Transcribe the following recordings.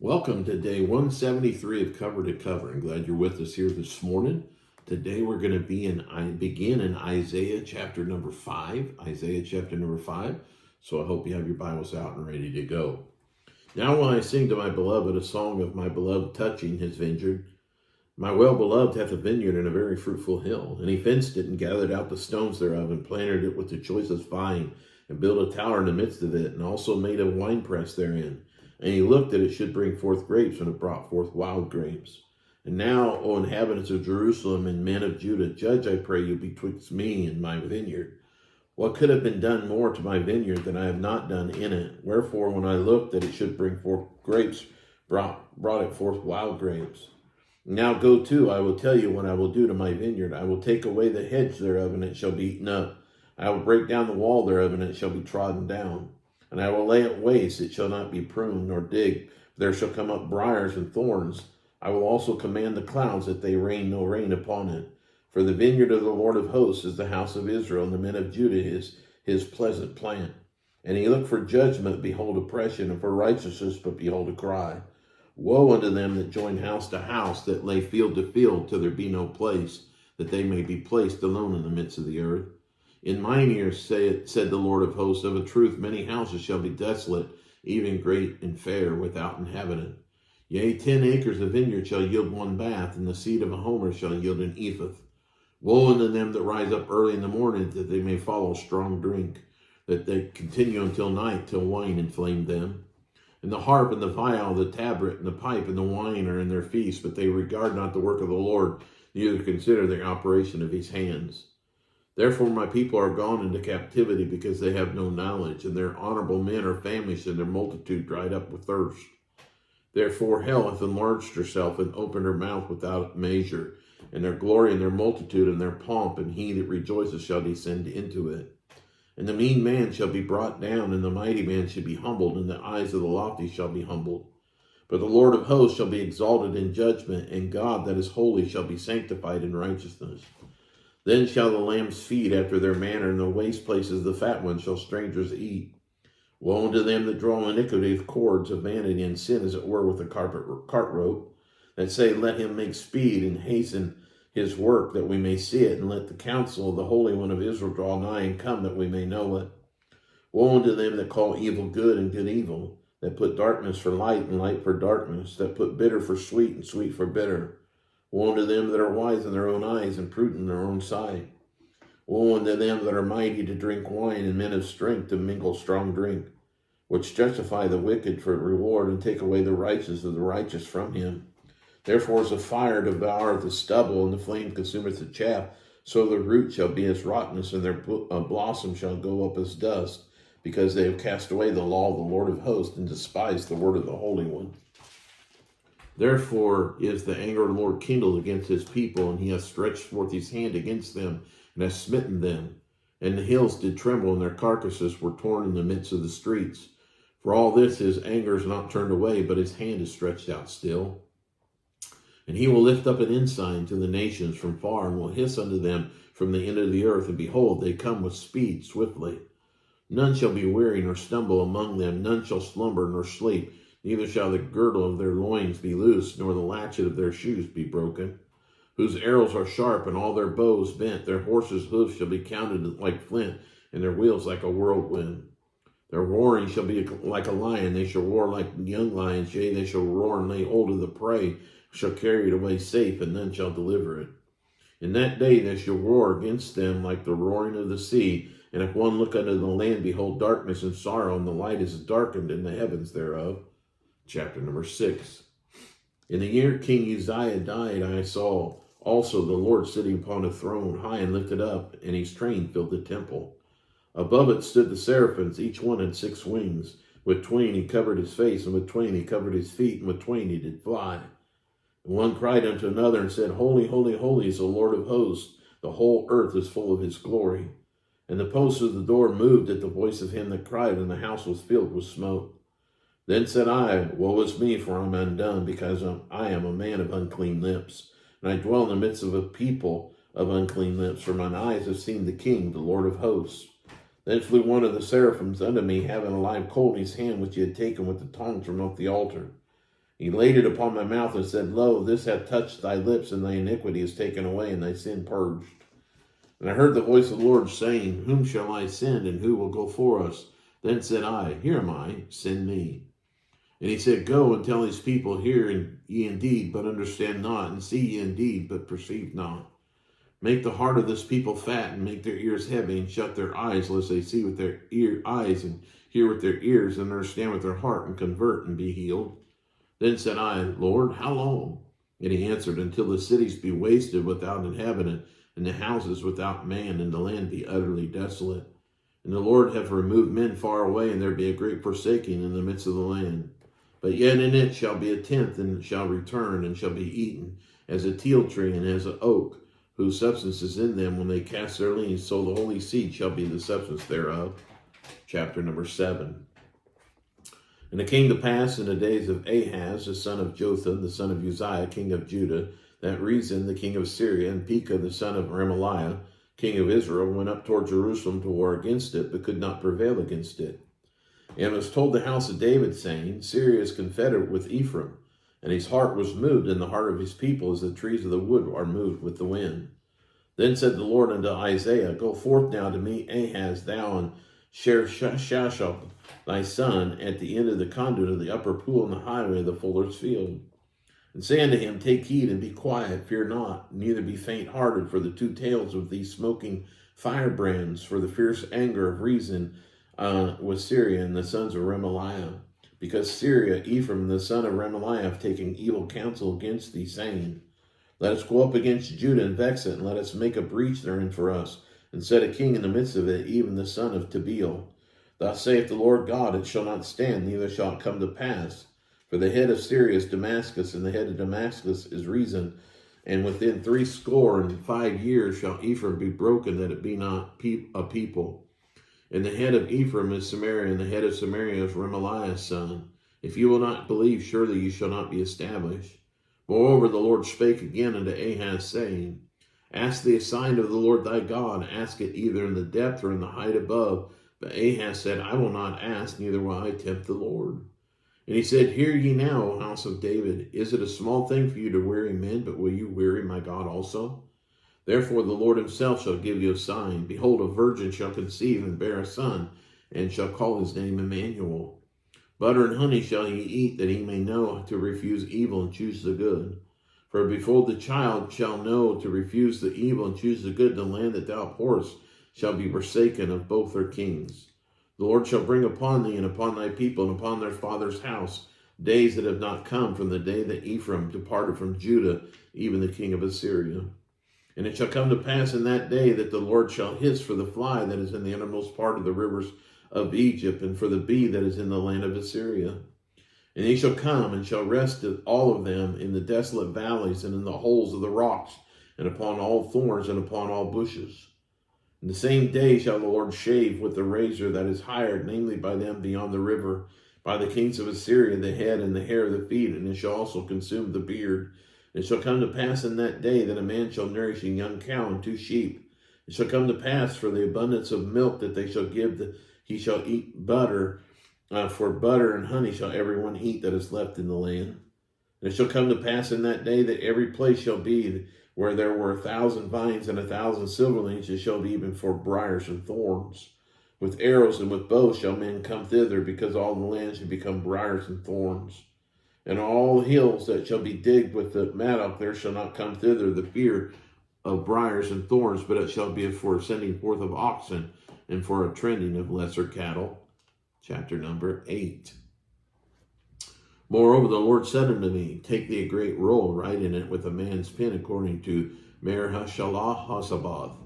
Welcome to day 173 of Cover to Cover. I'm glad you're with us here this morning. Today we're going to begin in Isaiah chapter number 5. Isaiah chapter number 5. So I hope you have your Bibles out and ready to go. Now will I sing to my beloved a song of my beloved touching his vineyard. My well-beloved hath a vineyard and a very fruitful hill, and he fenced it and gathered out the stones thereof and planted it with the choicest vine and built a tower in the midst of it and also made a winepress therein. And he looked that it should bring forth grapes, and it brought forth wild grapes. And now, O inhabitants of Jerusalem and men of Judah, judge, I pray you, betwixt me and my vineyard. What could have been done more to my vineyard than I have not done in it? Wherefore, when I looked that it should bring forth grapes, brought it forth wild grapes. Now go to, I will tell you what I will do to my vineyard. I will take away the hedge thereof, and it shall be eaten up. I will break down the wall thereof, and it shall be trodden down. And I will lay it waste, it shall not be pruned nor digged. There shall come up briars and thorns. I will also command the clouds that they rain no rain upon it. For the vineyard of the Lord of hosts is the house of Israel, and the men of Judah is his pleasant plant. And he looked for judgment, behold oppression, and for righteousness, but behold a cry. Woe unto them that join house to house, that lay field to field, till there be no place, that they may be placed alone in the midst of the earth. In mine ears said the Lord of hosts, of a truth many houses shall be desolate, even great and fair, without inhabitant. Yea, 10 acres of vineyard shall yield one bath, and the seed of a homer shall yield an ephah. Woe unto them that rise up early in the morning, that they may follow strong drink, that they continue until night, till wine inflame them. And the harp and the viol, the tabret and the pipe and the wine are in their feast, but they regard not the work of the Lord, neither consider the operation of his hands. Therefore my people are gone into captivity, because they have no knowledge, and their honorable men are famished, and their multitude dried up with thirst. Therefore hell hath enlarged herself, and opened her mouth without measure, and their glory and their multitude and their pomp, and he that rejoices shall descend into it. And the mean man shall be brought down, and the mighty man shall be humbled, and the eyes of the lofty shall be humbled. But the Lord of hosts shall be exalted in judgment, and God that is holy shall be sanctified in righteousness. Then shall the lambs feed after their manner, and the waste places the fat ones shall strangers eat. Woe unto them that draw iniquity with cords of vanity, and sin as it were with a cart rope, that say, let him make speed and hasten his work, that we may see it, and let the counsel of the Holy One of Israel draw nigh and come, that we may know it. Woe unto them that call evil good and good evil, that put darkness for light and light for darkness, that put bitter for sweet and sweet for bitter. Woe unto them that are wise in their own eyes and prudent in their own sight. Woe unto them that are mighty to drink wine, and men of strength to mingle strong drink, which justify the wicked for reward, and take away the righteous of the righteous from him. Therefore as the fire devoureth the stubble, and the flame consumeth the chaff, so the root shall be as rottenness, and their blossom shall go up as dust, because they have cast away the law of the Lord of hosts, and despised the word of the Holy One. Therefore is the anger of the Lord kindled against his people, and he hath stretched forth his hand against them, and hath smitten them. And the hills did tremble, and their carcasses were torn in the midst of the streets. For all this his anger is not turned away, but his hand is stretched out still. And he will lift up an ensign to the nations from far, and will hiss unto them from the end of the earth, and behold, they come with speed swiftly. None shall be weary nor stumble among them, none shall slumber nor sleep. Neither shall the girdle of their loins be loosed, nor the latchet of their shoes be broken. Whose arrows are sharp, and all their bows bent. Their horses' hoofs shall be counted like flint, and their wheels like a whirlwind. Their roaring shall be like a lion. They shall roar like young lions. Yea, they shall roar and lay hold of the prey, shall carry it away safe, and none shall deliver it. In that day they shall roar against them like the roaring of the sea. And if one look unto the land, behold darkness and sorrow, and the light is darkened in the heavens thereof. Chapter number 6. In the year King Uzziah died, I saw also the Lord sitting upon a throne, high and lifted up, and his train filled the temple. Above it stood the seraphims, each one had 6 wings. With twain he covered his face, and with twain he covered his feet, and with twain he did fly. And one cried unto another, and said, Holy, holy, holy is the Lord of hosts. The whole earth is full of his glory. And the posts of the door moved at the voice of him that cried, and the house was filled with smoke. Then said I, Woe is me, for I am undone, because I am a man of unclean lips, and I dwell in the midst of a people of unclean lips, for mine eyes have seen the King, the Lord of hosts. Then flew one of the seraphims unto me, having a live coal in his hand, which he had taken with the tongs from off the altar. He laid it upon my mouth and said, Lo, this hath touched thy lips, and thy iniquity is taken away, and thy sin purged. And I heard the voice of the Lord saying, Whom shall I send, and who will go for us? Then said I, Here am I, send me. And he said, Go and tell these people, Hear ye indeed, but understand not, and see ye indeed, but perceive not. Make the heart of this people fat, and make their ears heavy, and shut their eyes, lest they see with their eyes, and hear with their ears, and understand with their heart, and convert, and be healed. Then said I, Lord, how long? And he answered, Until the cities be wasted without inhabitant, and the houses without man, and the land be utterly desolate. And the Lord hath removed men far away, and there be a great forsaking in the midst of the land. But yet in it shall be a tenth, and shall return, and shall be eaten, as a teil tree, and as an oak, whose substance is in them when they cast their leaves, so the holy seed shall be the substance thereof. Chapter number 7. And it came to pass in the days of Ahaz, the son of Jotham, the son of Uzziah, king of Judah, that Rezin, the king of Syria, and Pekah, the son of Remaliah, king of Israel, went up toward Jerusalem to war against it, but could not prevail against it. And it was told the house of David, saying, Syria is confederate with Ephraim, and his heart was moved, and the heart of his people as the trees of the wood are moved with the wind. Then said the Lord unto Isaiah, Go forth now to meet Ahaz, thou and Sheshach, thy son, at the end of the conduit of the upper pool in the highway of the fuller's field. And say unto him, Take heed and be quiet, fear not, neither be faint-hearted for the two tails of these smoking firebrands, for the fierce anger of Rezin with Syria and the sons of Remaliah. Because Syria, Ephraim, the son of Remaliah, have taken evil counsel against thee, saying, Let us go up against Judah and vex it, and let us make a breach therein for us, and set a king in the midst of it, even the son of Tabeel. Thus saith the Lord God, It shall not stand, neither shall it come to pass. For the head of Syria is Damascus, and the head of Damascus is Rezin. And within 65 years shall Ephraim be broken, that it be not a people. And the head of Ephraim is Samaria, and the head of Samaria is Remaliah's son. If you will not believe, surely you shall not be established. Moreover, the Lord spake again unto Ahaz, saying, Ask thee a sign of the Lord thy God, ask it either in the depth or in the height above. But Ahaz said, I will not ask, neither will I tempt the Lord. And he said, Hear ye now, O house of David, is it a small thing for you to weary men, but will you weary my God also? Therefore the Lord himself shall give you a sign. Behold, a virgin shall conceive and bear a son, and shall call his name Emmanuel. Butter and honey shall he eat, that he may know to refuse evil and choose the good. For behold, the child shall know to refuse the evil and choose the good. The land that thou abhorrest shall be forsaken of both their kings. The Lord shall bring upon thee and upon thy people and upon their father's house days that have not come from the day that Ephraim departed from Judah, even the king of Assyria. And it shall come to pass in that day that the Lord shall hiss for the fly that is in the innermost part of the rivers of Egypt, and for the bee that is in the land of Assyria. And he shall come and shall rest all of them in the desolate valleys and in the holes of the rocks, and upon all thorns and upon all bushes. In the same day shall the Lord shave with the razor that is hired, namely by them beyond the river, by the kings of Assyria, the head and the hair of the feet, and it shall also consume the beard. It shall come to pass in that day that a man shall nourish a young cow and 2 sheep. It shall come to pass for the abundance of milk that they shall give, he shall eat butter. For butter and honey shall everyone eat that is left in the land. And it shall come to pass in that day that every place shall be where there were 1,000 vines and 1,000 silverlings, it shall be even for briars and thorns. With arrows and with bows shall men come thither, because all the land shall become briars and thorns. And all hills that shall be digged with the mattock, there shall not come thither the fear of briars and thorns, but it shall be for a sending forth of oxen, and for a trending of lesser cattle. Chapter number 8. Moreover, the Lord said unto me, Take thee a great roll, write in it with a man's pen, according to Mer-Hashalah-Hasabath.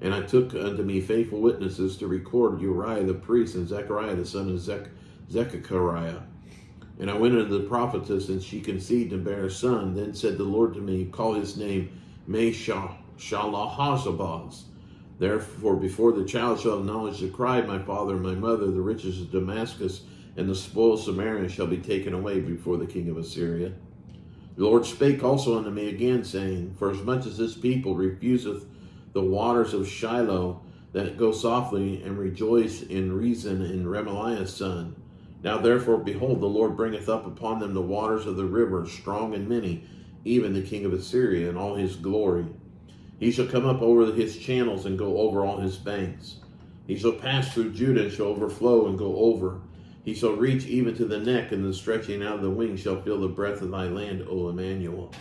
And I took unto me faithful witnesses to record Uriah the priest and Zechariah the son of Zechariah. And I went unto the prophetess, and she conceived and bare a son. Then said the Lord to me, Call his name Mer-Hashalah-Hasabath. Therefore, before the child shall acknowledge the cry of my father and my mother, the riches of Damascus and the spoil of Samaria shall be taken away before the king of Assyria. The Lord spake also unto me again, saying, For as much as this people refuseth the waters of Shiloh, that go softly and rejoice in Rezin and Remaliah's son. Now therefore, behold, the Lord bringeth up upon them the waters of the river, strong and many, even the king of Assyria and all his glory. He shall come up over his channels and go over all his banks. He shall pass through Judah and shall overflow and go over. He shall reach even to the neck, and the stretching out of the wings shall fill the breadth of thy land, O Emmanuel.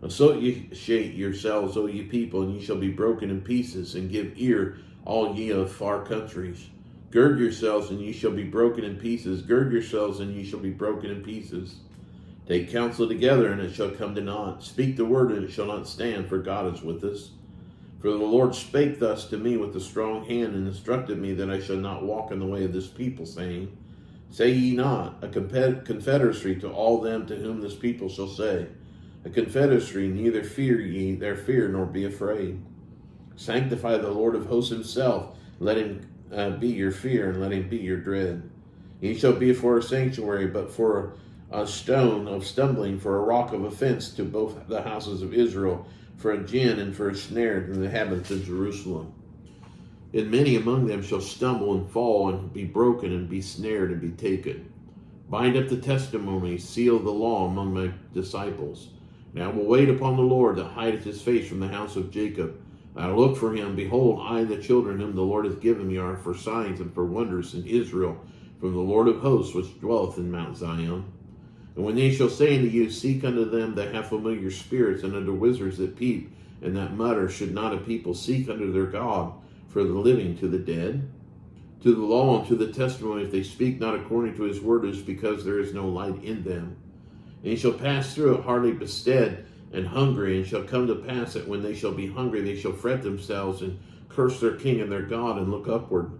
Associate yourselves, O ye people, and ye shall be broken in pieces, and give ear, all ye of far countries. Gird yourselves, and ye shall be broken in pieces. Gird yourselves, and ye shall be broken in pieces. Take counsel together, and it shall come to naught. Speak the word, and it shall not stand, for God is with us. For the Lord spake thus to me with a strong hand, and instructed me that I should not walk in the way of this people, saying, Say ye not, a confederacy to all them to whom this people shall say, a confederacy, neither fear ye their fear, nor be afraid. Sanctify the Lord of hosts himself, let him be your fear, and let him be your dread. He shall be for a sanctuary, but for a stone of stumbling, for a rock of offense to both the houses of Israel, for a gin and for a snare to the inhabitants of Jerusalem. And many among them shall stumble and fall, and be broken, and be snared, and be taken. Bind up the testimony, seal the law among my disciples. And I will wait upon the Lord that hideth his face from the house of Jacob. I will look for him. Behold, I and the children whom the Lord hath given me are for signs and for wonders in Israel, from the Lord of hosts, which dwelleth in Mount Zion. And when they shall say unto you, Seek unto them that have familiar spirits, and unto wizards that peep, and that mutter, should not a people seek unto their God, for the living to the dead? To the law and to the testimony, if they speak not according to his word, it is because there is no light in them. And he shall pass through it hardly bestead and hungry, and shall come to pass that when they shall be hungry, they shall fret themselves, and curse their king and their God, and look upward.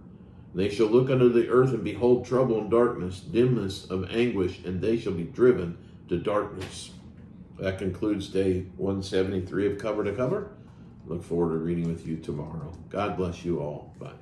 And they shall look unto the earth, and behold trouble and darkness, dimness of anguish, and they shall be driven to darkness. That concludes day 173 of Cover to Cover. Look forward to reading with you tomorrow. God bless you all. Bye.